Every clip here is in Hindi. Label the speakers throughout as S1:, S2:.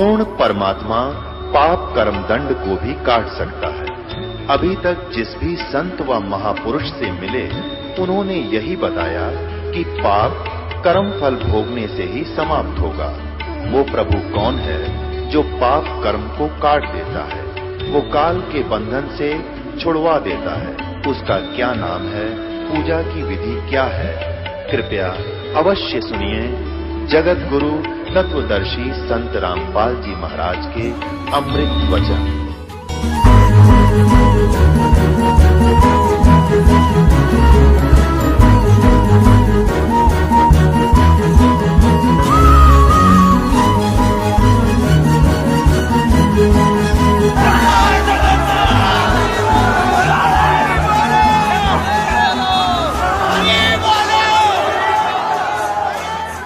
S1: पूर्ण परमात्मा पाप कर्म दंड को भी काट सकता है। अभी तक जिस भी संत व महापुरुष से मिले, उन्होंने यही बताया कि पाप कर्म फल भोगने से ही समाप्त होगा। वो प्रभु कौन है जो पाप कर्म को काट देता है, वो काल के बंधन से छुड़वा देता है। उसका क्या नाम है, पूजा की विधि क्या है? कृपया अवश्य सुनिए जगत गुरु तत्वदर्शी संत रामपाल जी महाराज के अमृत वचन।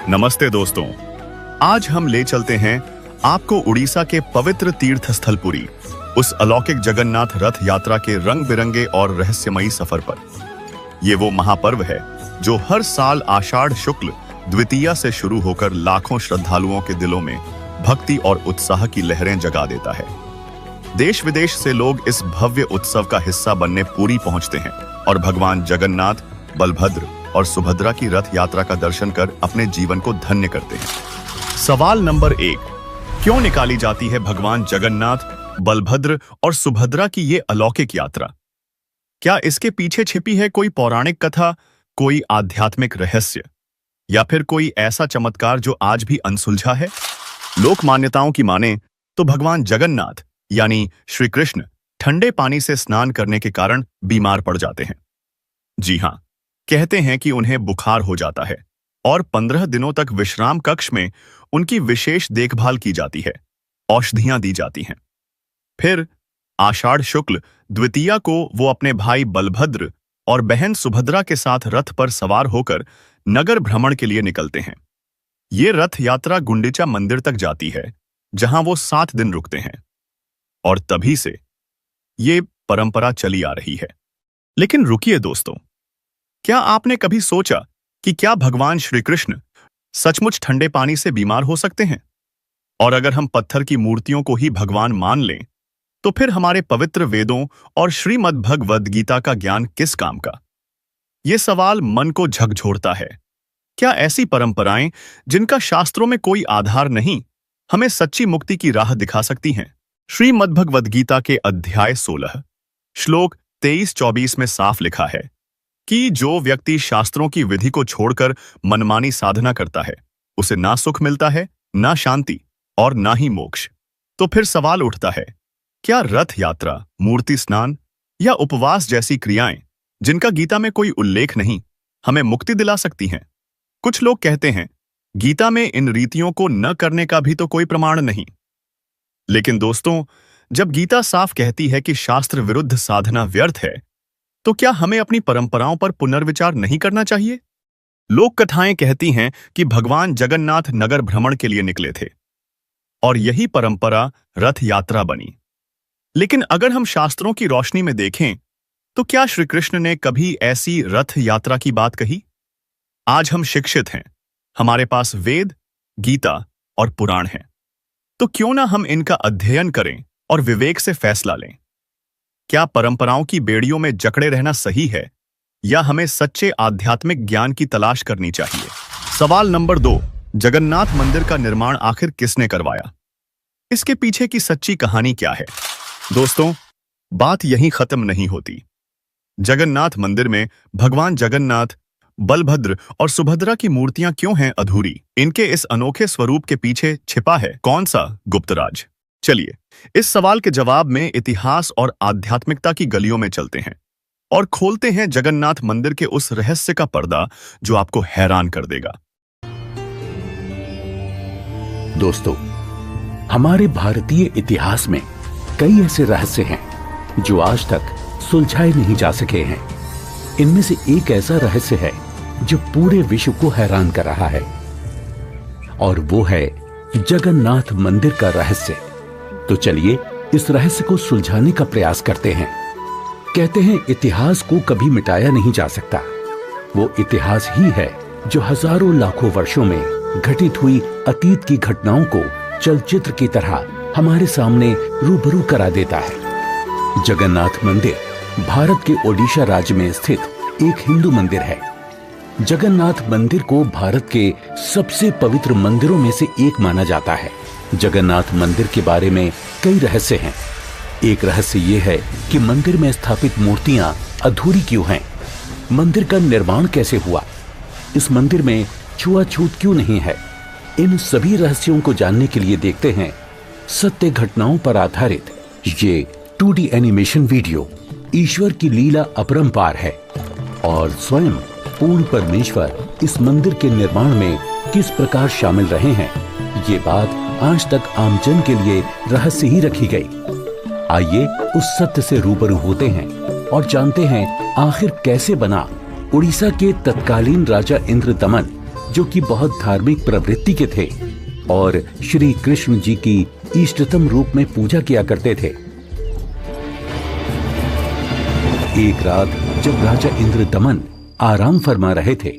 S2: नमस्ते दोस्तों, आज हम ले चलते हैं आपको उड़ीसा के पवित्र तीर्थ स्थल पुरी, उस अलौकिक जगन्नाथ रथ यात्रा के रंग बिरंगे और रहस्यमयी सफर पर। ये वो महापर्व है जो हर साल आषाढ़ शुक्ल द्वितीया से शुरू होकर लाखों श्रद्धालुओं के दिलों में भक्ति और उत्साह की लहरें जगा देता है। देश विदेश से लोग इस भव्य उत्सव का हिस्सा बनने पुरी पहुंचते हैं और भगवान जगन्नाथ, बलभद्र और सुभद्रा की रथ यात्रा का दर्शन कर अपने जीवन को धन्य करते हैं। सवाल नंबर 1, क्यों निकाली जाती है भगवान जगन्नाथ, बलभद्र और सुभद्रा की ये अलौकिक यात्रा? क्या इसके पीछे छिपी है कोई पौराणिक कथा, कोई आध्यात्मिक रहस्य, या फिर कोई ऐसा चमत्कार जो आज भी अनसुलझा है? लोक मान्यताओं की माने तो भगवान जगन्नाथ यानी श्री कृष्ण ठंडे पानी से स्नान करने के कारण बीमार पड़ जाते हैं। जी हां, कहते हैं कि उन्हें बुखार हो जाता है और 15 दिनों तक विश्राम कक्ष में उनकी विशेष देखभाल की जाती है, औषधियां दी जाती हैं। फिर आषाढ़ शुक्ल द्वितीया को वो अपने भाई बलभद्र और बहन सुभद्रा के साथ रथ पर सवार होकर नगर भ्रमण के लिए निकलते हैं। ये रथ यात्रा गुंडिचा मंदिर तक जाती है, जहां वो 7 दिन रुकते हैं, और तभी से ये परंपरा चली आ रही है। लेकिन रुकिए दोस्तों, क्या आपने कभी सोचा कि क्या भगवान श्री कृष्ण सचमुच ठंडे पानी से बीमार हो सकते हैं? और अगर हम पत्थर की मूर्तियों को ही भगवान मान लें, तो फिर हमारे पवित्र वेदों और श्रीमद् भगवद गीता का ज्ञान किस काम का? ये सवाल मन को झकझोरता है। क्या ऐसी परंपराएं जिनका शास्त्रों में कोई आधार नहीं, हमें सच्ची मुक्ति की राह दिखा सकती हैं? श्रीमद् भगवद गीता के अध्याय 16 श्लोक 23-24 में साफ लिखा है कि जो व्यक्ति शास्त्रों की विधि को छोड़कर मनमानी साधना करता है, उसे ना सुख मिलता है, ना शांति और ना ही मोक्ष। तो फिर सवाल उठता है, क्या रथ यात्रा, मूर्ति स्नान या उपवास जैसी क्रियाएं, जिनका गीता में कोई उल्लेख नहीं, हमें मुक्ति दिला सकती हैं? कुछ लोग कहते हैं, गीता में इन रीतियों को न करने का भी तो कोई प्रमाण नहीं। लेकिन दोस्तों, जब गीता साफ कहती है कि शास्त्र विरुद्ध साधना व्यर्थ है, तो क्या हमें अपनी परंपराओं पर पुनर्विचार नहीं करना चाहिए? लोक कथाएं कहती हैं कि भगवान जगन्नाथ नगर भ्रमण के लिए निकले थे और यही परंपरा रथ यात्रा बनी। लेकिन अगर हम शास्त्रों की रोशनी में देखें, तो क्या श्री कृष्ण ने कभी ऐसी रथ यात्रा की बात कही? आज हम शिक्षित हैं, हमारे पास वेद, गीता और पुराण हैं, तो क्यों ना हम इनका अध्ययन करें और विवेक से फैसला लें? क्या परंपराओं की बेड़ियों में जकड़े रहना सही है, या हमें सच्चे आध्यात्मिक ज्ञान की तलाश करनी चाहिए? सवाल नंबर 2, जगन्नाथ मंदिर का निर्माण आखिर किसने करवाया? इसके पीछे की सच्ची कहानी क्या है? दोस्तों, बात यहीं खत्म नहीं होती। जगन्नाथ मंदिर में भगवान जगन्नाथ, बलभद्र और सुभद्रा की मूर्तियां क्यों हैं अधूरी? इनके इस अनोखे स्वरूप के पीछे छिपा है कौन सा गुप्त राज? चलिए, इस सवाल के जवाब में इतिहास और आध्यात्मिकता की गलियों में चलते हैं और खोलते हैं जगन्नाथ मंदिर के उस रहस्य का पर्दा जो आपको हैरान कर देगा।
S3: दोस्तों, हमारे भारतीय इतिहास में कई ऐसे रहस्य हैं जो आज तक सुलझाए नहीं जा सके हैं। इनमें से एक ऐसा रहस्य है जो पूरे विश्व को हैरान कर रहा है, और वो है जगन्नाथ मंदिर का रहस्य। तो चलिए इस रहस्य को सुलझाने का प्रयास करते हैं। कहते हैं इतिहास को कभी मिटाया नहीं जा सकता। वो इतिहास ही है जो हजारों लाखों वर्षों में घटित हुई अतीत की घटनाओं को चलचित्र की तरह हमारे सामने रूबरू करा देता है। जगन्नाथ मंदिर भारत के ओडिशा राज्य में स्थित एक हिंदू मंदिर है। जगन्नाथ मंदिर को भारत के सबसे पवित्र मंदिरों में से एक माना जाता है। जगन्नाथ मंदिर के बारे में कई रहस्य हैं। एक रहस्य ये है कि मंदिर में स्थापित मूर्तियां अधूरी क्यों हैं? मंदिर का निर्माण कैसे हुआ? इस मंदिर में छुआछूत क्यों नहीं है? इन सभी रहस्यों को जानने के लिए देखते हैं सत्य घटनाओं पर आधारित ये 2D एनिमेशन वीडियो। ईश्वर की लीला अपरंपार है और स्वयं पूर्ण परमेश्वर इस मंदिर के निर्माण में किस प्रकार शामिल रहे हैं, ये बात आज तक आमजन के लिए रहस्य ही रखी गई। आइए उस सत्य से रूबरू होते हैं और जानते हैं आखिर कैसे बना उड़ीसा के तत्कालीन राजा इंद्रदमन, जो कि बहुत धार्मिक प्रवृत्ति के थे और श्री कृष्ण जी की इष्टतम रूप में पूजा किया करते थे। एक रात जब राजा इंद्रदमन आराम फरमा रहे थे,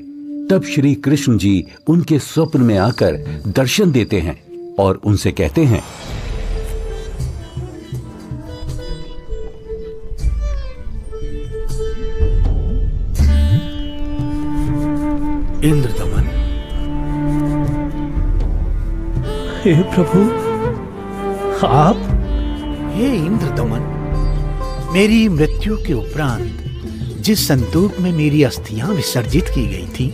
S3: तब श्री कृष्ण जी उनके स्वप्न में आकर दर्शन देते हैं और उनसे कहते हैं,
S4: इंद्रदमन,
S5: हे प्रभु, आप?
S4: हे इंद्रदमन, मेरी मृत्यु के उपरांत जिस संदूक में मेरी अस्थियां विसर्जित की गई थी,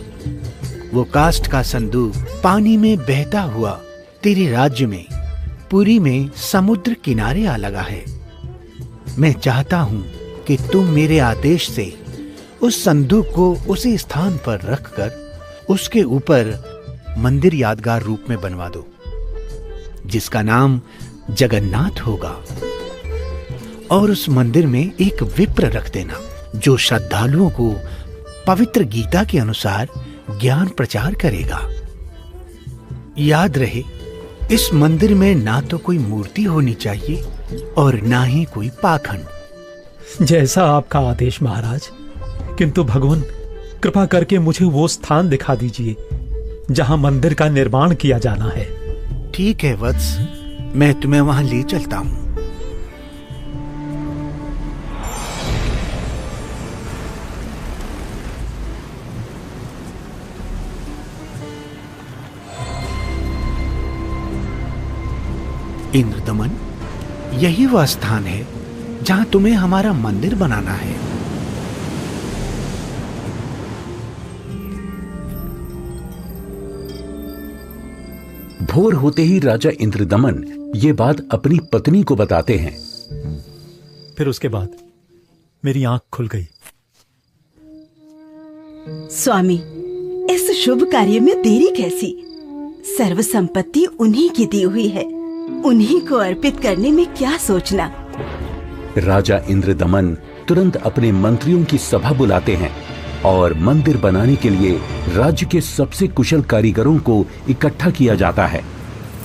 S4: वो काष्ठ का संदूक पानी में बहता हुआ तेरे राज्य में पुरी में समुद्र किनारे आ लगा है। मैं चाहता हूं कि तुम मेरे आदेश से उस संदूक को उसी स्थान पर रखकर उसके ऊपर मंदिर यादगार रूप में बनवा दो, जिसका नाम जगन्नाथ होगा। और उस मंदिर में एक विप्र रख देना, जो श्रद्धालुओं को पवित्र गीता के अनुसार ज्ञान प्रचार करेगा। याद रहे, इस मंदिर में ना तो कोई मूर्ति होनी चाहिए और ना ही कोई पाखंड।
S5: जैसा आपका आदेश महाराज। किंतु भगवान, कृपा करके मुझे वो स्थान दिखा दीजिए जहां मंदिर का निर्माण किया जाना है।
S4: ठीक है वत्स, मैं तुम्हें वहां ले चलता हूं। इंद्रदमन, यही वह स्थान है जहां तुम्हें हमारा मंदिर बनाना है।
S3: भोर होते ही राजा इंद्रदमन ये बात अपनी पत्नी को बताते हैं।
S5: फिर उसके बाद मेरी आंख खुल गई।
S6: स्वामी, इस शुभ कार्य में देरी कैसी? सर्व संपत्ति उन्हीं की दी हुई है, उन्हीं को अर्पित करने में क्या सोचना।
S3: राजा इंद्रदमन तुरंत अपने मंत्रियों की सभा बुलाते हैं और मंदिर बनाने के लिए राज्य के सबसे कुशल कारीगरों को इकट्ठा किया जाता है,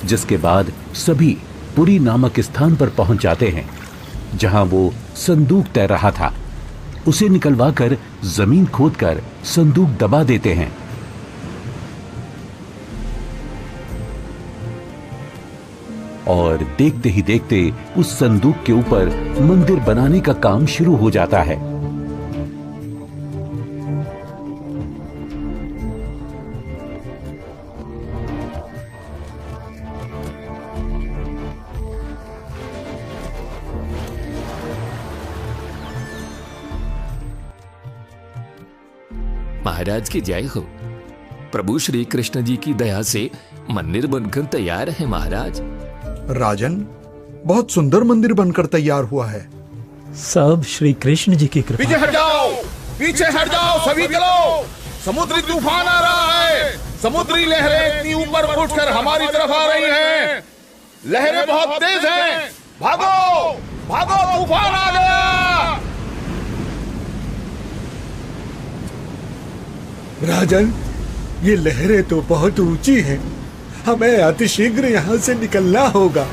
S3: जिसके बाद सभी पुरी नामक स्थान पर पहुंच जाते हैं, जहां वो संदूक तैर रहा था। उसे निकलवाकर जमीन खोदकर संदूक दबा देते हैं। और देखते ही देखते उस संदूक के ऊपर मंदिर बनाने का काम शुरू हो जाता है।
S7: महाराज की जय हो। प्रभु श्री कृष्ण जी की दया से मंदिर बनकर तैयार है महाराज।
S8: राजन, बहुत सुंदर मंदिर बनकर तैयार हुआ है।
S5: सब श्री कृष्ण जी की कृपा।
S9: पीछे हट जाओ, पीछे हट जाओ, सभी चलो। समुद्री तूफान आ रहा है। समुद्री लहरें इतनी ऊपर उठकर हमारी तरफ आ रही हैं। लहरें बहुत तेज हैं। भागो, भागो, तूफान आ गया।
S8: राजन, ये लहरें तो बहुत ऊंची हैं। हमें अतिशीघ्र यहाँ से निकलना होगा।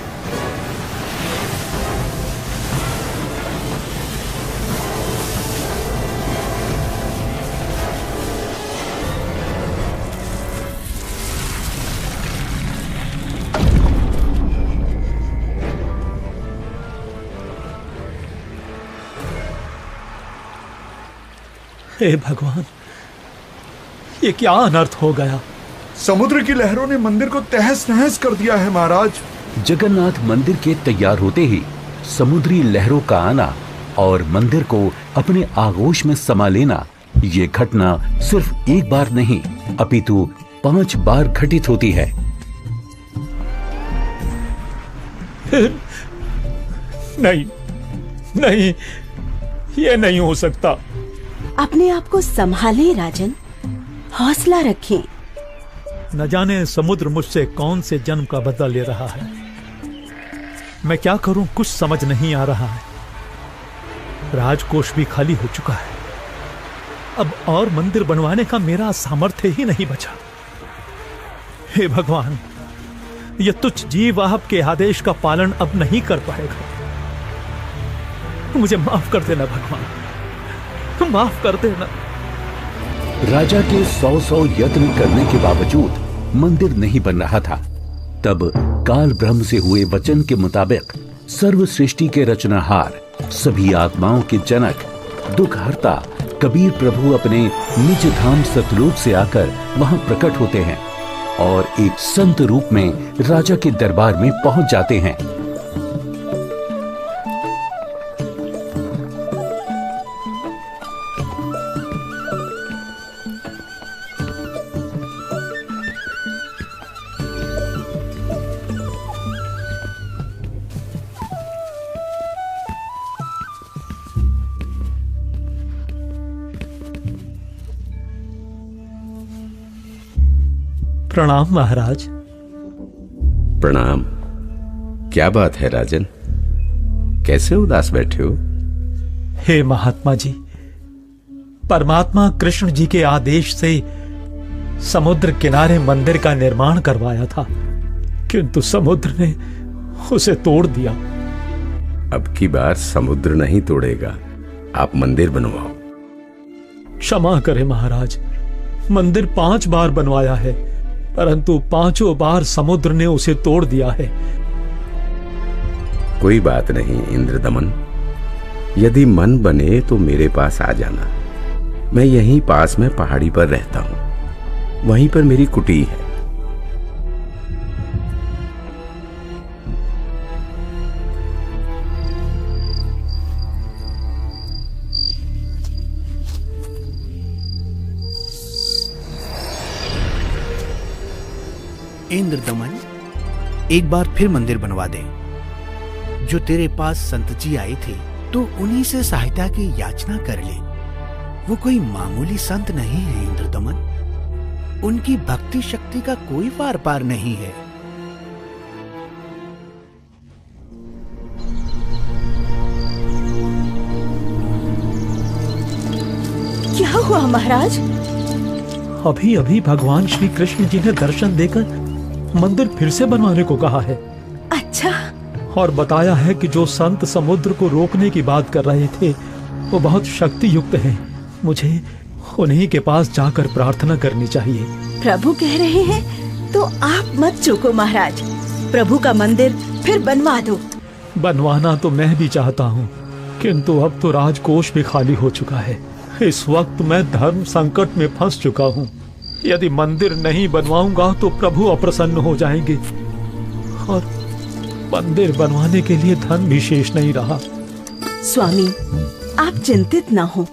S5: हे भगवान, ये क्या अनर्थ हो गया?
S8: समुद्र की लहरों ने मंदिर को तहस नहस कर दिया है महाराज।
S3: जगन्नाथ मंदिर के तैयार होते ही समुद्री लहरों का आना और मंदिर को अपने आगोश में समा लेना, ये घटना सिर्फ एक बार नहीं अपितु 5 बार घटित होती है।
S5: नहीं नहीं, ये नहीं हो सकता।
S6: अपने आप को संभालें राजन, हौसला रखें।
S5: न जाने समुद्र मुझसे कौन से जन्म का बदला ले रहा है। मैं क्या करूं, कुछ समझ नहीं आ रहा है। राजकोष भी खाली हो चुका है। अब और मंदिर बनवाने का मेरा सामर्थ्य ही नहीं बचा। हे भगवान, यह तुच्छ जीव आपके आदेश का पालन अब नहीं कर पाएगा। मुझे माफ कर देना भगवान, माफ कर देना।
S3: राजा के 100 यत्न करने के बावजूद मंदिर नहीं बन रहा था। तब काल ब्रह्म से हुए वचन के मुताबिक सर्व सृष्टि के रचनाहार, सभी आत्माओं के जनक, दुखहर्ता कबीर प्रभु अपने निज धाम सतलोक से आकर वहां प्रकट होते हैं और एक संत रूप में राजा के दरबार में पहुंच जाते हैं।
S5: प्रणाम महाराज।
S10: प्रणाम। क्या बात है राजन, कैसे उदास बैठे हो?
S5: हे महात्मा जी, परमात्मा कृष्ण जी के आदेश से समुद्र किनारे मंदिर का निर्माण करवाया था, किंतु समुद्र ने उसे तोड़ दिया।
S10: अब की बार समुद्र नहीं तोड़ेगा, आप मंदिर बनवाओ।
S5: क्षमा करें महाराज, मंदिर 5 बार बनवाया है, परंतु 5 बार समुद्र ने उसे तोड़ दिया है।
S10: कोई बात नहीं इंद्रदमन, यदि मन बने तो मेरे पास आ जाना। मैं यहीं पास में पहाड़ी पर रहता हूं, वहीं पर मेरी कुटी है।
S4: इंद्रदमन, एक बार फिर मंदिर बनवा दे। जो तेरे पास संत जी आए थे तो उन्हीं से सहायता की याचना कर ले। वो कोई मामूली संत नहीं है इंद्रदमन, उनकी भक्ति शक्ति का कोई पार पार नहीं है।
S6: क्या हुआ महाराज?
S5: अभी अभी भगवान श्री कृष्ण जी ने दर्शन देकर मंदिर फिर से बनवाने को कहा है।
S6: अच्छा।
S5: और बताया है कि जो संत समुद्र को रोकने की बात कर रहे थे वो बहुत शक्ति युक्त हैं। मुझे उन्हीं के पास जाकर प्रार्थना करनी चाहिए।
S6: प्रभु कह रहे हैं तो आप मत चूको महाराज, प्रभु का मंदिर फिर बनवा दो।
S5: बनवाना तो मैं भी चाहता हूँ, किंतु अब तो राजकोष भी खाली हो चुका है। इस वक्त मैं धर्म संकट में फंस चुका हूँ। यदि मंदिर नहीं बनवाऊंगा तो प्रभु अप्रसन्न हो जाएंगे और मंदिर बनवाने के लिए धन भी शेष नहीं रहा।
S6: स्वामी, आप चिंतित ना हो।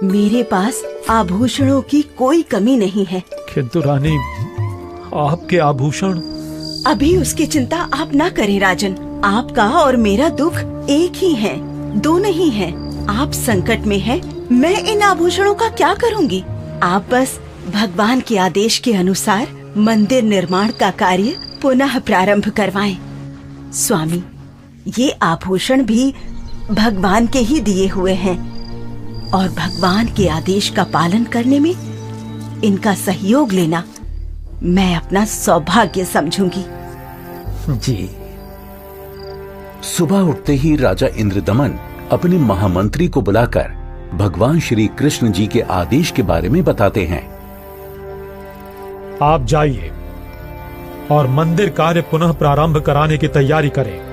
S6: मेरे पास आभूषणों की कोई कमी नहीं है।
S5: किंतु रानी, आपके आभूषण।
S6: अभी उसकी चिंता आप ना करें राजन। आपका और मेरा दुख एक ही है, दो नहीं है। आप संकट में हैं, मैं इन आभूषणों का क्या करूंगी? आप बस भगवान के आदेश के अनुसार मंदिर निर्माण का कार्य पुनः प्रारंभ करवाएं। स्वामी, ये आभूषण भी भगवान के ही दिए हुए हैं और भगवान के आदेश का पालन करने में इनका सहयोग लेना मैं अपना सौभाग्य समझूंगी।
S5: जी।
S3: सुबह उठते ही राजा इंद्रदमन अपने महामंत्री को बुलाकर भगवान श्री कृष्ण जी के आदेश के बारे में बताते हैं।
S5: आप जाइए और मंदिर कार्य पुनः प्रारंभ कराने की तैयारी करें।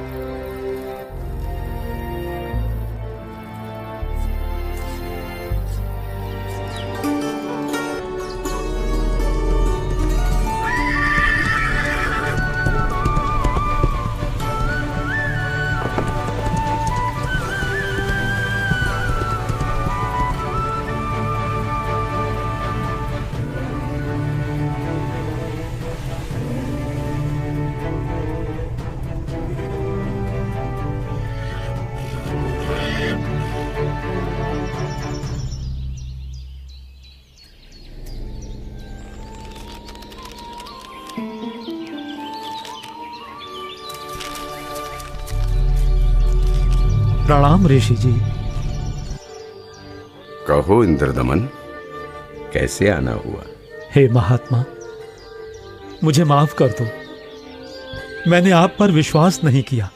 S5: प्रणाम ऋषि जी।
S10: कहो इंद्रदमन, कैसे आना हुआ?
S5: हे महात्मा, मुझे माफ कर दो। मैंने आप पर विश्वास नहीं किया।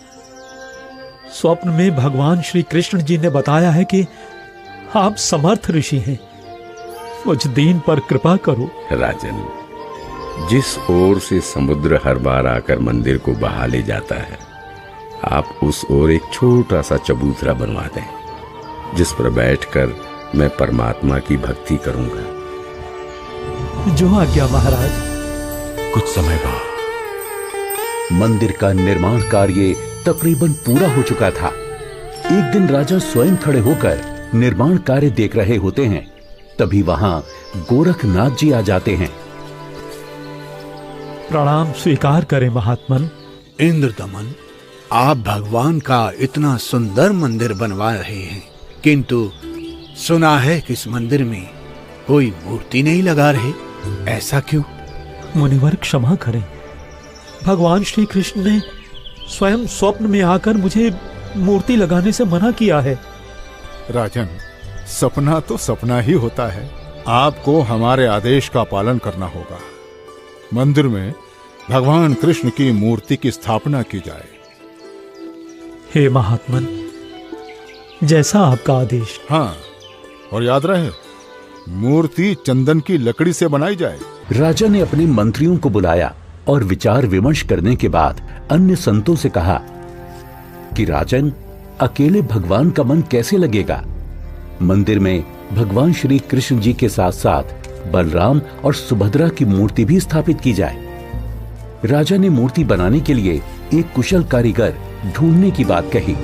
S5: स्वप्न में भगवान श्री कृष्ण जी ने बताया है कि आप समर्थ ऋषि हैं। मुझ दीन पर कृपा करो।
S10: राजन, जिस ओर से समुद्र हर बार आकर मंदिर को बहा ले जाता है, आप उस ओर एक छोटा सा चबूतरा बनवा दें, जिस पर बैठकर मैं परमात्मा की भक्ति करूंगा।
S5: जो आज्ञा महाराज।
S3: कुछ समय बाद मंदिर का निर्माण कार्य तकरीबन पूरा हो चुका था। एक दिन राजा स्वयं खड़े होकर निर्माण कार्य देख रहे होते हैं। तभी वहां गोरखनाथ जी आ जाते हैं।
S5: प्रणाम स्वीकार करें महात्मन।
S4: इंद्रदमन, आप भगवान का इतना सुंदर मंदिर बनवा रहे हैं, किंतु सुना है कि इस मंदिर में कोई मूर्ति नहीं लगा रहे। ऐसा क्यों?
S5: मुनिवर क्षमा करें। भगवान श्री कृष्ण ने स्वयं स्वप्न में आकर मुझे मूर्ति लगाने से मना किया है।
S9: राजन, सपना तो सपना ही होता है। आपको हमारे आदेश का पालन करना होगा। मंदिर में भगवान कृष्ण की मूर्ति की स्थापना की जाए।
S5: हे महात्मन, जैसा आपका आदेश।
S9: हाँ, और याद रहे, मूर्ति चंदन की लकड़ी से बनाई जाए।
S3: राजा ने अपने मंत्रियों को बुलाया और विचार विमर्श करने के बाद अन्य संतों से कहा कि राजन, अकेले भगवान का मन कैसे लगेगा? मंदिर में भगवान श्री कृष्ण जी के साथ साथ बलराम और सुभद्रा की मूर्ति भी स्थापित की जाए। राजा ने मूर्ति बनाने के लिए एक कुशल कारीगर ढूंढने की बात कही।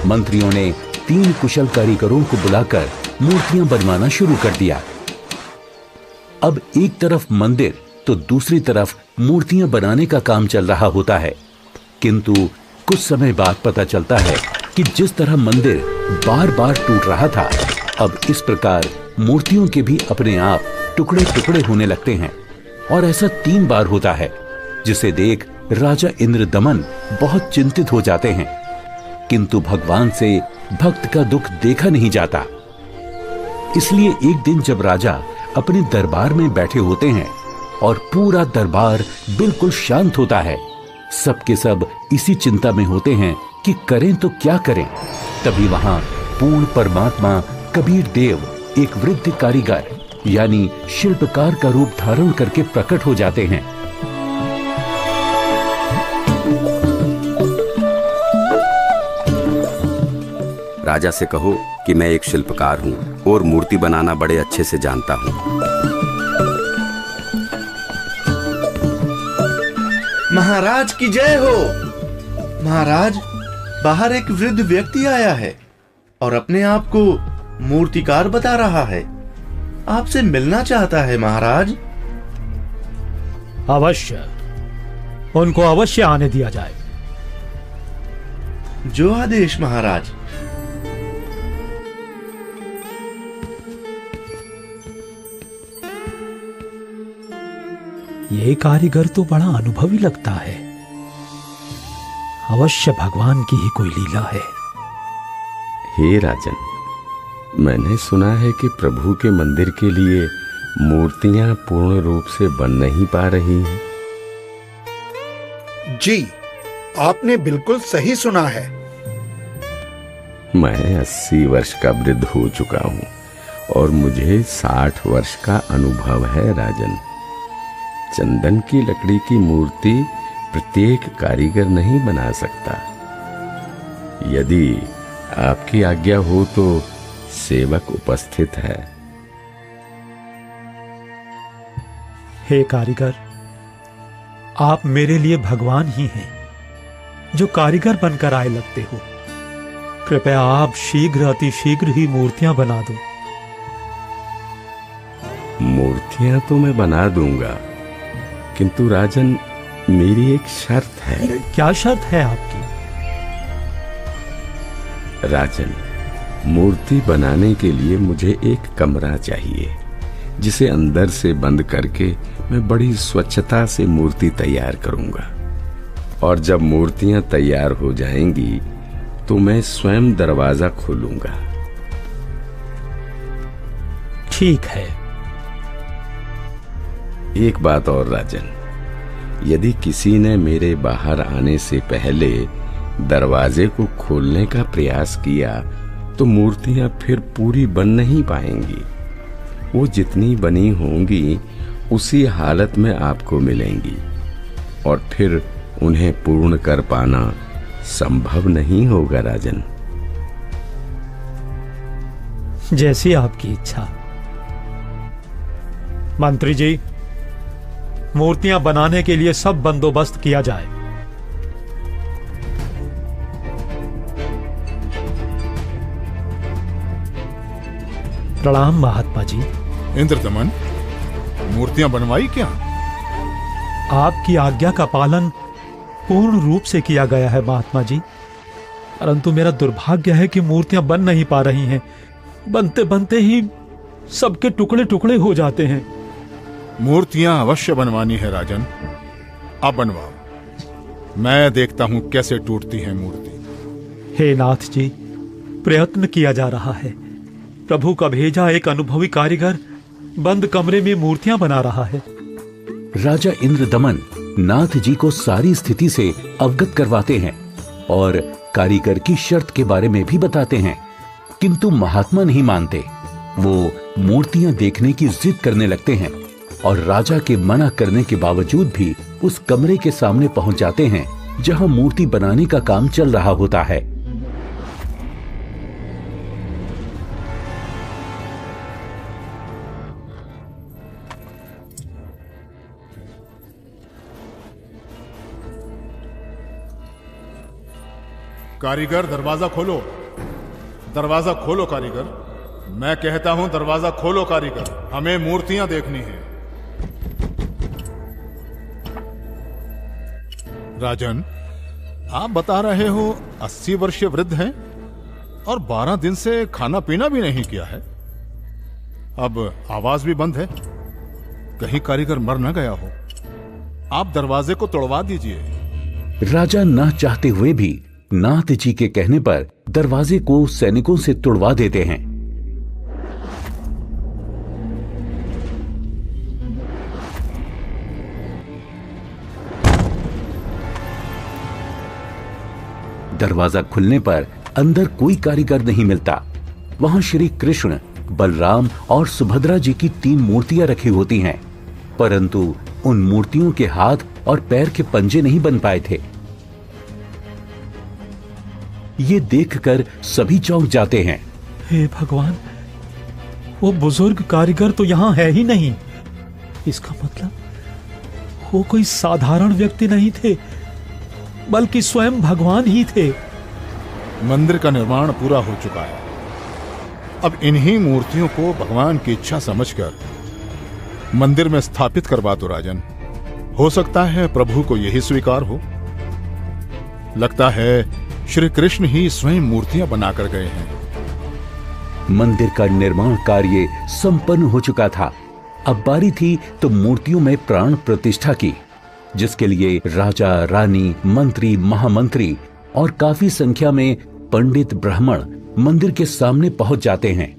S3: मंत्रियों ने 3 कुशल कारीगरों को बुलाकर मूर्तियां बनवाना शुरू कर दिया। अब एक तरफ मंदिर तो दूसरी तरफ मूर्तियां बनाने का काम चल रहा होता है, किंतु कुछ समय बाद पता चलता है कि जिस तरह मंदिर बार बार टूट रहा था, अब इस प्रकार मूर्तियों के भी अपने आप टुकड़े टुकड़े होने लगते हैं। और ऐसा 3 बार होता है, जिसे देख राजा इंद्रदमन बहुत चिंतित हो जाते हैं, किंतु भगवान से भक्त का दुख देखा नहीं जाता। इसलिए एक दिन जब राजा अपने दरबार में बैठे होते हैं और पूरा दरबार बिल्कुल शांत होता है, सबके सब इसी चिंता में होते हैं कि करें तो क्या करें। तभी वहां पूर्ण परमात्मा कबीर देव एक वृद्ध कारीगर यानी शिल्पकार का रूप धारण करके प्रकट हो जाते हैं।
S10: राजा से कहो कि मैं एक शिल्पकार हूँ और मूर्ति बनाना बड़े अच्छे से जानता हूँ।
S11: महाराज की जय हो। महाराज, बाहर एक वृद्ध व्यक्ति आया है और अपने आप को मूर्तिकार बता रहा है। आपसे मिलना चाहता है महाराज।
S5: अवश्य, उनको अवश्य आने दिया जाए।
S11: जो आदेश महाराज।
S5: ये कारीगर तो बड़ा अनुभवी लगता है। अवश्य भगवान की ही कोई लीला है।
S10: हे राजन, मैंने सुना है कि प्रभु के मंदिर के लिए मूर्तियां पूर्ण रूप से बन नहीं पा रही हैं।
S8: जी, आपने बिल्कुल सही सुना है।
S10: मैं 80 वर्ष का वृद्ध हो चुका हूँ और मुझे 60 वर्ष का अनुभव है राजन। चंदन की लकड़ी की मूर्ति प्रत्येक कारीगर नहीं बना सकता। यदि आपकी आज्ञा हो तो सेवक उपस्थित है।
S5: हे कारीगर, आप मेरे लिए भगवान ही हैं जो कारीगर बनकर आए लगते हो। कृपया आप शीघ्र अतिशीघ्र ही मूर्तियां बना दो।
S10: मूर्तियां तो मैं बना दूंगा, किंतु राजन मेरी एक शर्त है।
S5: क्या शर्त है आपकी?
S10: राजन, मूर्ति बनाने के लिए मुझे एक कमरा चाहिए जिसे अंदर से बंद करके मैं बड़ी स्वच्छता से मूर्ति तैयार करूंगा। और जब मूर्तियां तैयार हो जाएंगी तो मैं स्वयं दरवाजा खोलूंगा।
S5: ठीक है।
S10: एक बात और राजन, यदि किसी ने मेरे बाहर आने से पहले दरवाजे को खोलने का प्रयास किया तो मूर्तियां फिर पूरी बन नहीं पाएंगी। वो जितनी बनी होंगी उसी हालत में आपको मिलेंगी और फिर उन्हें पूर्ण कर पाना संभव नहीं होगा राजन।
S5: जैसी आपकी इच्छा। मंत्री जी, मूर्तियां बनाने के लिए सब बंदोबस्त किया जाए। प्रणाम महात्मा जी।
S9: इंद्रदमन, मूर्तियां बनवाई क्या?
S5: आपकी आज्ञा का पालन पूर्ण रूप से किया गया है महात्मा जी, परंतु मेरा दुर्भाग्य है कि मूर्तियां बन नहीं पा रही हैं। बनते बनते ही सबके टुकड़े टुकड़े हो जाते हैं।
S9: मूर्तियां अवश्य बनवानी है राजन, अब बनवाओ। मैं देखता हूं कैसे टूटती है मूर्ति।
S5: हे नाथ जी, प्रयत्न किया जा रहा है। प्रभु का भेजा एक अनुभवी कारीगर बंद कमरे में मूर्तियां बना रहा है।
S3: राजा इंद्रदमन नाथ जी को सारी स्थिति से अवगत करवाते हैं और कारीगर की शर्त के बारे में भी बताते हैं, किंतु महात्मा नहीं मानते। वो मूर्तियां देखने की जिद करने लगते हैं और राजा के मना करने के बावजूद भी उस कमरे के सामने पहुंच जाते हैं जहां मूर्ति बनाने का काम चल रहा होता है।
S9: कारीगर, दरवाजा खोलो। दरवाजा खोलो कारीगर। मैं कहता हूं दरवाजा खोलो कारीगर, हमें मूर्तियां देखनी है। राजन, आप बता रहे हो 80 वर्षीय वृद्ध हैं और 12 दिन से खाना पीना भी नहीं किया है। अब आवाज भी बंद है, कहीं कारीगर मर न गया हो। आप दरवाजे को तोड़वा दीजिए।
S3: राजा न चाहते हुए भी नाथ जी के कहने पर दरवाजे को सैनिकों से तुड़वा देते हैं। दरवाजा खुलने पर अंदर कोई कारीगर नहीं मिलता। वहां श्री कृष्ण, बलराम और सुभद्रा जी की 3 मूर्तियां रखी होती हैं, परंतु उन मूर्तियों के हाथ और पैर के पंजे नहीं बन पाए थे। ये देखकर सभी चौंक जाते हैं।
S5: हे भगवान, वो बुजुर्ग कारीगर तो यहां है ही नहीं। इसका मतलब वो कोई साधारण व्यक्ति नहीं थे, बल्कि स्वयं भगवान ही थे।
S9: मंदिर का निर्माण पूरा हो चुका है। अब इन्हीं मूर्तियों को भगवान की इच्छा समझकर मंदिर में स्थापित करवा दो राजन। हो सकता है प्रभु को यही स्वीकार हो। लगता है श्री कृष्ण ही स्वयं मूर्तियां बनाकर गए हैं।
S3: मंदिर का निर्माण कार्य संपन्न हो चुका था। अब बारी थी तो मूर्तियों में प्राण प्रतिष्ठा की, जिसके लिए राजा, रानी, मंत्री, महामंत्री और काफी संख्या में पंडित ब्राह्मण मंदिर के सामने पहुंच जाते हैं।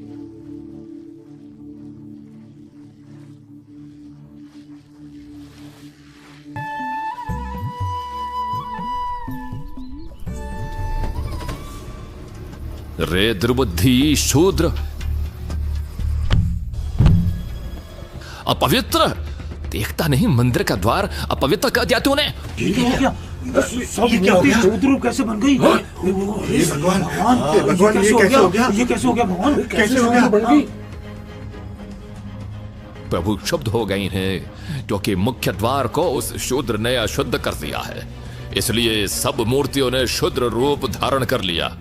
S7: रे दुर्बुद्धि शूद्र, अपवित्र! देखता नहीं मंदिर का द्वार अपवित्र कर दिया तूने।
S12: ये क्या हो गया? शूद्र कैसे बन गई? भगवान ये कैसे हो गया? ये कैसे हो गया भगवान? कैसे हो गया?
S7: प्रभु शुद्ध हो गई हैं क्योंकि मुख्य द्वार को उस शूद्र ने अशुद्ध कर दिया है, इसलिए सब मूर्तियों ने शूद्र रूप धारण कर लिया।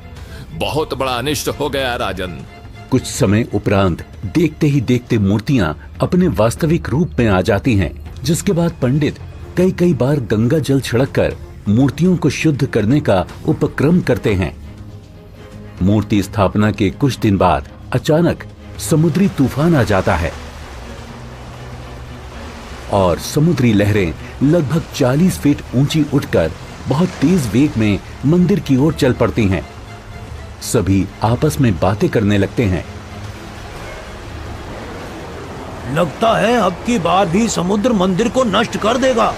S7: बहुत बड़ा अनिष्ट हो गया राजन।
S3: कुछ समय उपरांत देखते ही देखते मूर्तियां अपने वास्तविक रूप में आ जाती हैं, जिसके बाद पंडित कई कई बार गंगा जल छिड़ककर मूर्तियों को शुद्ध करने का उपक्रम करते हैं। मूर्ति स्थापना के कुछ दिन बाद अचानक समुद्री तूफान आ जाता है और समुद्री लहरें लगभग 40 फीट ऊंची उठकर बहुत तेज वेग में मंदिर की ओर चल पड़ती हैं। सभी आपस में बातें करने लगते हैं।
S12: लगता है अब की बार भी समुद्र मंदिर को नष्ट कर देगा।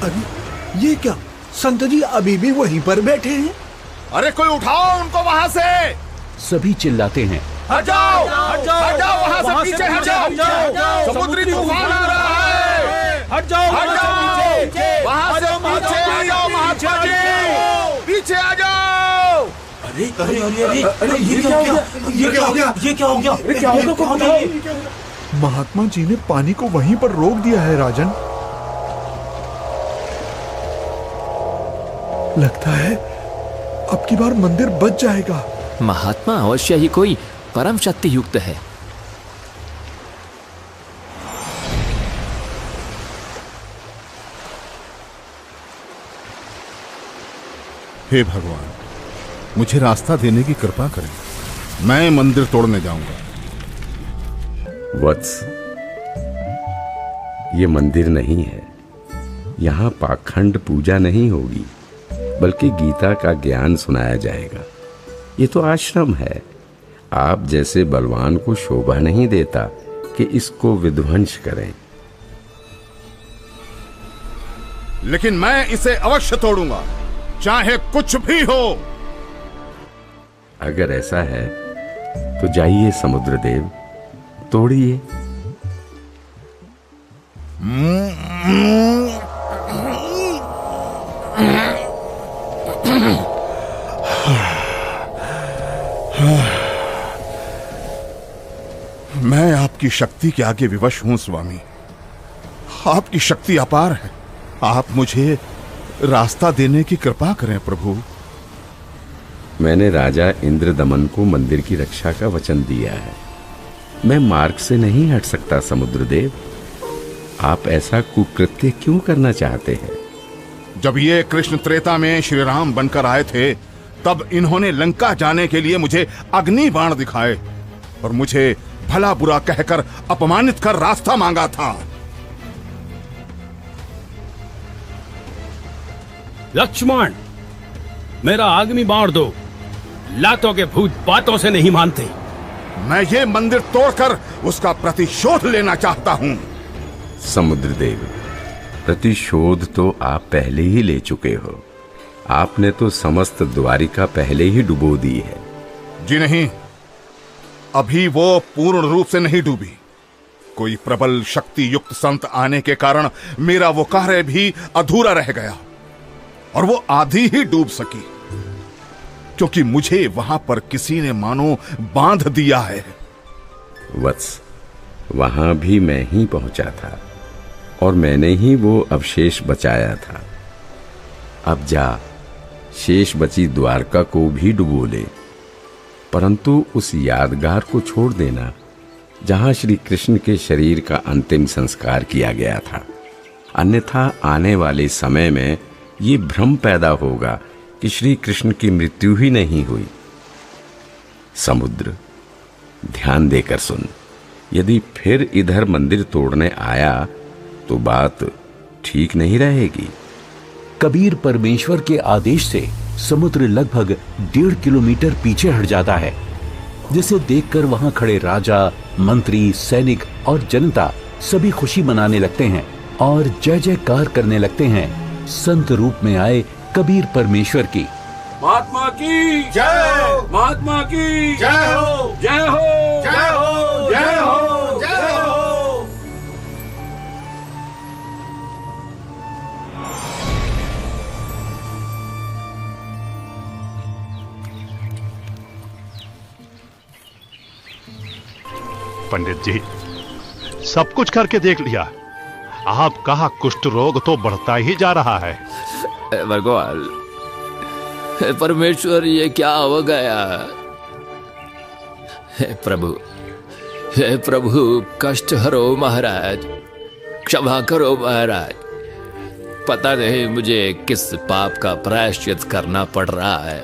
S8: अरे ये क्या? संत जी अभी भी वहीं पर बैठे हैं।
S9: अरे कोई उठाओ उनको वहां से।
S3: सभी चिल्लाते हैं,
S9: हट जाओ, हट जाओ, हट जाओ, वहां से पीछे हट जाओ, समुद्री तूफान आ रहा है। हट जाओ, हट जाओ, वहां से पीछे आ जाओ महात्मा जी, पीछे आ जाओ।
S12: अरे अरे अरे अरे ये क्या हो गया? ये क्या हो गया? ये क्या हो गया? क्या हो गया?
S8: महात्मा जी ने पानी को वहीं पर रोक दिया है राजन। लगता है अब की बार मंदिर बच जाएगा।
S7: महात्मा अवश्य ही कोई परम शक्ति युक्त है।
S9: हे भगवान, मुझे रास्ता देने की कृपा करें। मैं मंदिर तोड़ने जाऊंगा।
S10: वत्स, ये मंदिर नहीं है। यहाँ पाखंड पूजा नहीं होगी, बल्कि गीता का ज्ञान सुनाया जाएगा। ये तो आश्रम है। आप जैसे बलवान को शोभा नहीं देता कि इसको विध्वंस करें।
S9: लेकिन मैं इसे अवश्य तोड़ूंगा, चाहे कुछ भी हो।
S10: अगर ऐसा है तो जाइए समुद्रदेव, तोड़िए।
S9: मैं आपकी शक्ति के आगे विवश हूं स्वामी। आपकी शक्ति अपार है। आप मुझे रास्ता देने की कृपा करें प्रभु।
S10: मैंने राजा इंद्रदमन को मंदिर की रक्षा का वचन दिया है। मैं मार्ग से नहीं हट सकता समुद्रदेव। आप ऐसा कुकृत्य क्यों करना चाहते हैं?
S9: जब ये कृष्ण त्रेता में श्री राम बनकर आए थे, तब इन्होंने लंका जाने के लिए मुझे अग्नि बाण दिखाए और मुझे भला बुरा कहकर अपमानित कर रास्ता मांगा था।
S13: लक्ष्मण, मेरा अग्नि बाण दो। लातों के भूत बातों से नहीं मानते।
S9: मैं ये मंदिर तोड़कर उसका प्रतिशोध लेना चाहता हूं।
S10: समुद्रदेव, प्रतिशोध तो आप पहले ही ले चुके हो। आपने तो समस्त द्वारिका पहले ही डुबो दी है।
S9: जी नहीं, अभी वो पूर्ण रूप से नहीं डूबी। कोई प्रबल शक्ति युक्त संत आने के कारण मेरा वो कार्य भी अधूरा रह गया और वो आधी ही डूब सकी, क्योंकि मुझे वहां पर किसी ने मानो बांध दिया है।
S10: वत्स, वहां भी मैं ही पहुंचा था और मैंने ही वो अवशेष बचाया था। अब जा, शेष बची द्वारका को भी डुबो ले, परंतु उस यादगार को छोड़ देना जहां श्री कृष्ण के शरीर का अंतिम संस्कार किया गया था। अन्यथा आने वाले समय में ये भ्रम पैदा होगा कि श्री कृष्ण की मृत्यु ही नहीं हुई। समुद्र, ध्यान देकर सुन। यदि फिर इधर मंदिर तोड़ने आया तो बात ठीक नहीं रहेगी।
S3: कबीर परमेश्वर के आदेश से समुद्र लगभग 1.5 किलोमीटर पीछे हट जाता है, जिसे देखकर वहां खड़े राजा, मंत्री, सैनिक और जनता सभी खुशी मनाने लगते हैं और जय जयकार करने लगते हैं संत रूप में आए कबीर परमेश्वर की।
S13: महात्मा की
S9: जय।
S13: महात्मा की
S9: जय हो।
S13: जय हो।
S9: जय हो। जय हो। जय हो।
S14: पंडित जी, सब कुछ करके देख लिया। आपका कुष्ठ रोग तो बढ़ता ही जा रहा है।
S7: भगवान, परमेश्वर, ये क्या हो गया? हे प्रभु, कष्ट हरो महाराज, क्षमा करो महाराज। पता नहीं मुझे किस पाप का प्रायश्चित करना पड़ रहा है।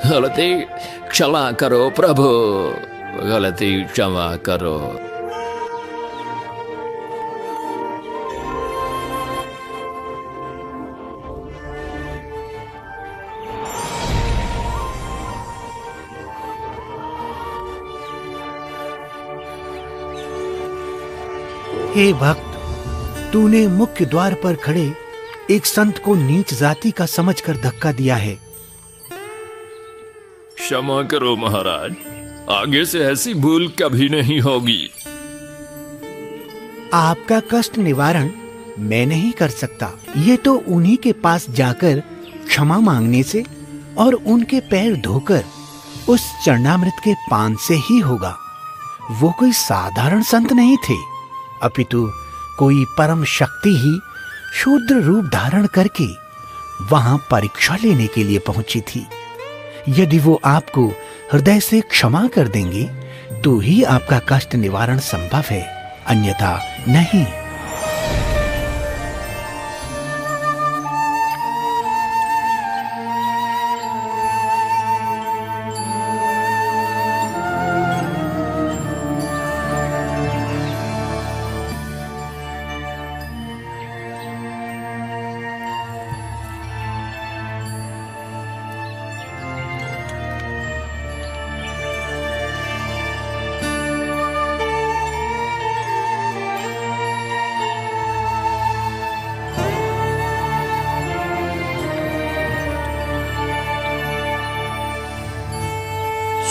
S7: गलती क्षमा करो प्रभु, गलती क्षमा करो।
S4: हे भक्त, तूने मुख्य द्वार पर खड़े एक संत को नीच जाति का समझकर धक्का दिया है।
S7: क्षमा करो महाराज, आगे से ऐसी भूल कभी नहीं होगी।
S4: आपका कष्ट निवारण मैं नहीं कर सकता। ये तो उन्हीं के पास जाकर क्षमा मांगने से और उनके पैर धोकर उस चरणामृत के पान से ही होगा। वो कोई साधारण संत नहीं थे, अपितु कोई परम शक्ति ही शूद्र रूप धारण करके वहां परीक्षा लेने के लिए पहुंची थी। यदि वो आपको हृदय से क्षमा कर देंगे तो ही आपका कष्ट निवारण संभव है, अन्यथा नहीं।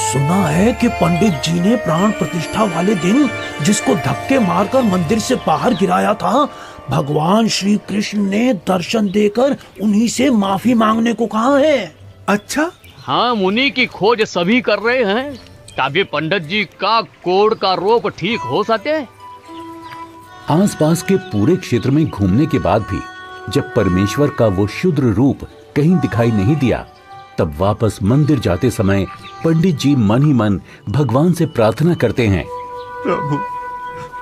S12: सुना है कि पंडित जी ने प्राण प्रतिष्ठा वाले दिन जिसको धक्के मारकर मंदिर से बाहर गिराया था, भगवान श्री कृष्ण ने दर्शन देकर उन्हीं से माफी मांगने को कहा है।
S4: अच्छा?
S15: हाँ, मुनि की खोज सभी कर रहे हैं ताकि पंडित जी का कोढ़ का रोग ठीक हो सके।
S3: आसपास के पूरे क्षेत्र में घूमने के बाद भी जब परमेश्वर का वो शूद्र रूप कहीं दिखाई नहीं दिया, तब वापस मंदिर जाते समय पंडित जी मन ही मन भगवान से प्रार्थना करते हैं,
S8: प्रभु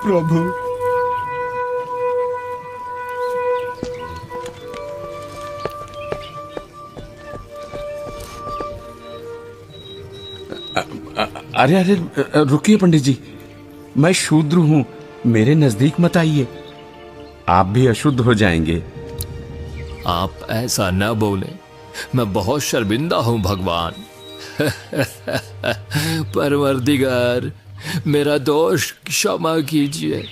S8: प्रभु
S10: अरे अरे रुकिए पंडित जी, मैं शूद्र हूं, मेरे नजदीक मत आइए, आप भी अशुद्ध हो जाएंगे।
S7: आप ऐसा न बोले, मैं बहुत शर्मिंदा हूं भगवान। परवरदिगार, मेरा दोष क्षमा कीजिए,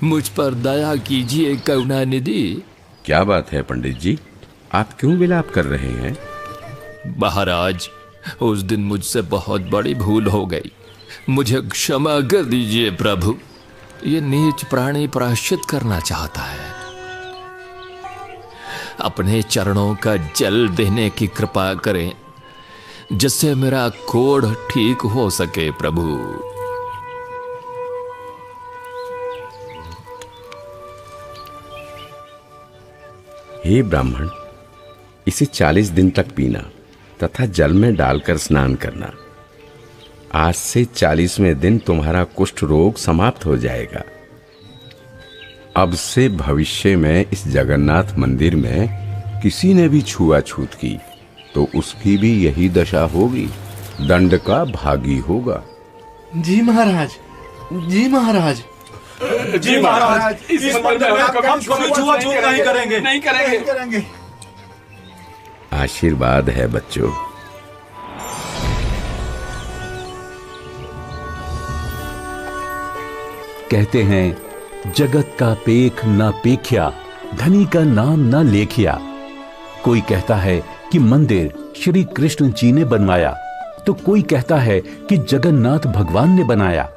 S7: मुझ पर दया कीजिए करुणानिधि।
S10: क्या बात है पंडित जी, आप क्यों विलाप कर रहे हैं?
S7: महाराज, उस दिन मुझसे बहुत बड़ी भूल हो गई, मुझे क्षमा कर दीजिए प्रभु। ये नीच प्राणी प्रायश्चित करना चाहता है, अपने चरणों का जल देने की कृपा करें जिससे मेरा कोढ़ ठीक हो सके प्रभु।
S10: हे ब्राह्मण, इसे 40 दिन तक पीना तथा जल में डालकर स्नान करना। आज से 40वें दिन तुम्हारा कुष्ठ रोग समाप्त हो जाएगा। अब से भविष्य में इस जगन्नाथ मंदिर में किसी ने भी छुआछूत की तो उसकी भी यही दशा होगी, दंड का भागी होगा।
S11: जी महाराज, जी महाराज,
S12: जी महाराज, इस मंदिर में कभी छुआछूत नहीं करेंगे, नहीं करेंगे।
S10: आशीर्वाद है बच्चों।
S3: कहते हैं, जगत का पेख ना पेख्या, धनी का नाम ना लेखिया। कोई कहता है कि मंदिर श्री कृष्ण जी ने बनवाया तो कोई कहता है कि जगन्नाथ भगवान ने बनाया,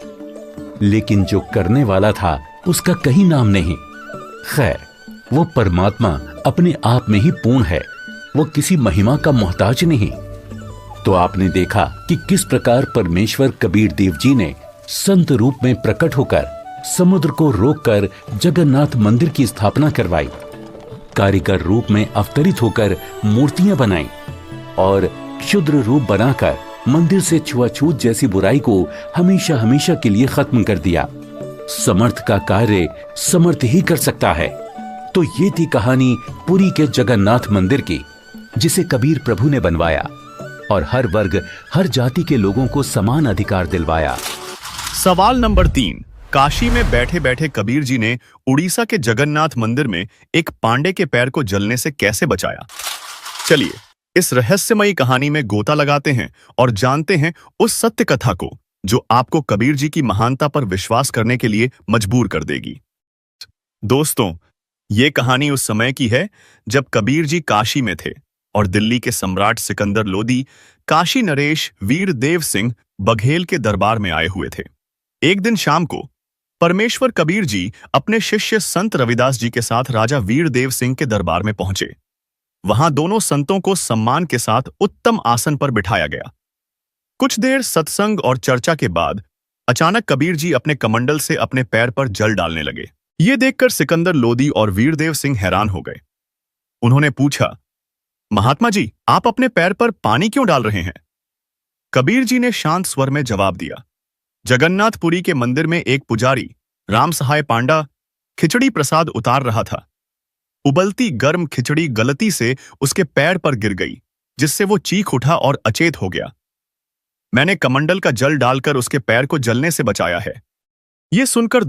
S3: लेकिन जो करने वाला था उसका कहीं नाम नहीं। खैर, वो परमात्मा अपने आप में ही पूर्ण है, वो किसी महिमा का मोहताज नहीं। तो आपने देखा कि किस प्रकार परमेश्वर कबीर देव जी ने संत रूप में प्रकट होकर समुद्र को रोककर जगन्नाथ मंदिर की स्थापना करवाई, कारीगर रूप में अवतरित होकर मूर्तियां बनाई और क्षुद्र रूप बनाकर मंदिर से छुआछूत जैसी बुराई को हमेशा हमेशा के लिए खत्म कर दिया। समर्थ का कार्य समर्थ ही कर सकता है। तो ये थी कहानी पुरी के जगन्नाथ मंदिर की, जिसे कबीर प्रभु ने बनवाया और हर वर्ग हर जाति के लोगों को समान अधिकार दिलवाया।
S2: सवाल नंबर 3। काशी में बैठे बैठे कबीर जी ने उड़ीसा के जगन्नाथ मंदिर में एक पांडे के पैर को जलने से कैसे बचाया? चलिए इस रहस्यमयी कहानी में गोता लगाते हैं और जानते हैं उस सत्य कथा को जो आपको कबीर जी की महानता पर विश्वास करने के लिए मजबूर कर देगी। दोस्तों, ये कहानी उस समय की है जब कबीर जी काशी में थे और दिल्ली के सम्राट सिकंदर लोदी काशी नरेश वीरदेव सिंह बघेल के दरबार में आए हुए थे। एक दिन शाम को परमेश्वर कबीर जी अपने शिष्य संत रविदास जी के साथ राजा वीरदेव सिंह के दरबार में पहुंचे। वहां दोनों संतों को सम्मान के साथ उत्तम आसन पर बिठाया गया। कुछ देर सत्संग और चर्चा के बाद अचानक कबीर जी अपने कमंडल से अपने पैर पर जल डालने लगे। ये देखकर सिकंदर लोदी और वीरदेव सिंह हैरान हो गए। उन्होंने पूछा, महात्मा जी, आप अपने पैर पर पानी क्यों डाल रहे हैं? कबीर जी ने शांत स्वर में जवाब दिया, जगन्नाथपुरी के मंदिर में एक पुजारी राम सहाय पांडा खिचड़ी प्रसाद उतार रहा था। उबलती गर्म खिचड़ी गलती से उसके पैर पर गिर गई, जिससे वो चीख उठा और अचेत हो गया। मैंने कमंडल का जल डालकर उसके पैर को जलने से बचाया है। ये सुनकर